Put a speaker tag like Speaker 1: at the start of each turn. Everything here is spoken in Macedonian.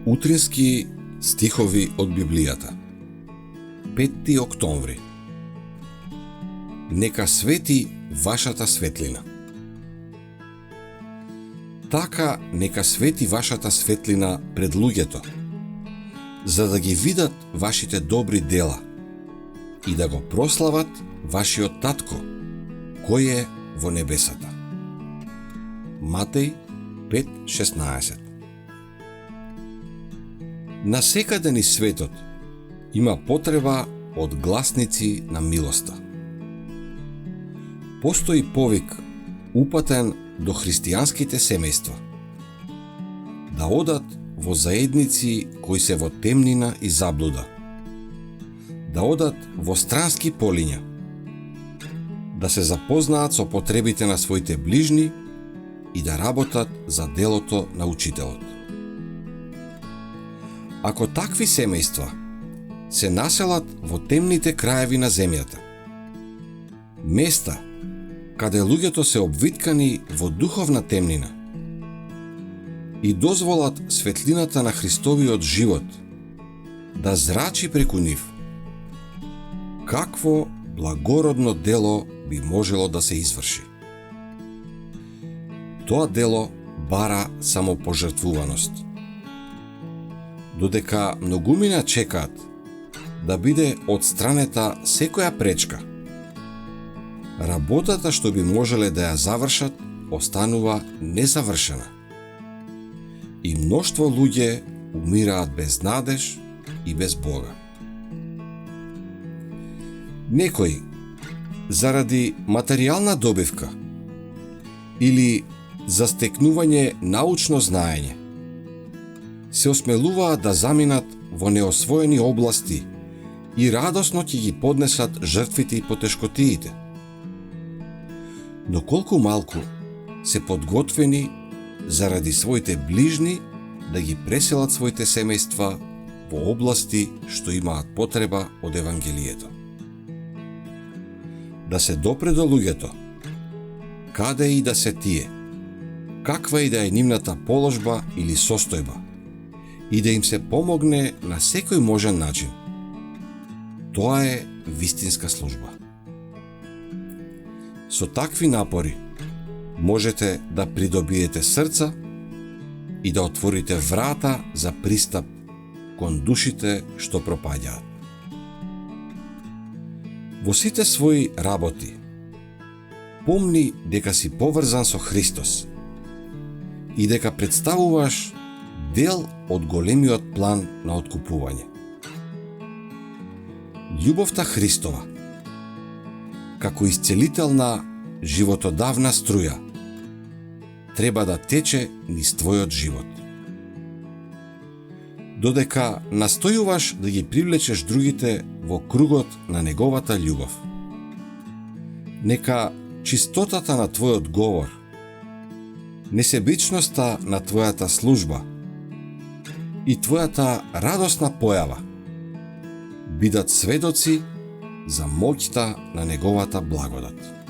Speaker 1: Утрински стихови од Библијата. 5 октомври. Нека свети вашата светлина. Така нека свети вашата светлина пред луѓето, за да ги видат вашите добри дела и да го прослават вашиот татко, кој е во небесата. Матеј 5:16. Насекаде низ светот има потреба од гласници на милоста. Постои повик упатен до христијанските семејства да одат во заедници кои се во темнина и заблуда, да одат во странски полиња, да се запознаат со потребите на своите ближни и да работат за делото на учителот. Ако такви семејства се населат во темните краеви на земјата, места каде луѓето се обвиткани во духовна темнина, и дозволат светлината на Христовиот живот да зрачи преку нив, какво благородно дело би можело да се изврши? Тоа дело бара самопожртвуваност. Додека многумина чекаат да биде отстранета секоја пречка, работата што би можеле да ја завршат останува незавршена. И мноштво луѓе умираат без надеж и без Бога. Некои, заради материјална добивка или за стекнување научно знаење, се осмелуваат да заминат во неосвоени области и радосно ќе ги поднесат жртвите и потешкотиите. Но колку малку се подготвени заради своите ближни да ги преселат своите семејства во области што имаат потреба од Евангелието. Да се допре до луѓето, каде и да се тие, каква и да е нивната положба или состојба, и да им се помогне на секој можен начин. Тоа е вистинска служба. Со такви напори можете да придобиете срца и да отворите врата за пристап кон душите што пропаѓаат. Во сите своји работи помни дека си поврзан со Христос и дека представуваш дел од големиот план на откупување. Љубовта Христова, како исцелителна животодавна струја, треба да тече низ твојот живот. Додека настојуваш да ги привлечеш другите во кругот на неговата љубов, нека чистотата на твојот говор, несебичноста на твојата служба и твојата радосна појава бидат сведоци за моќта на неговата благодат.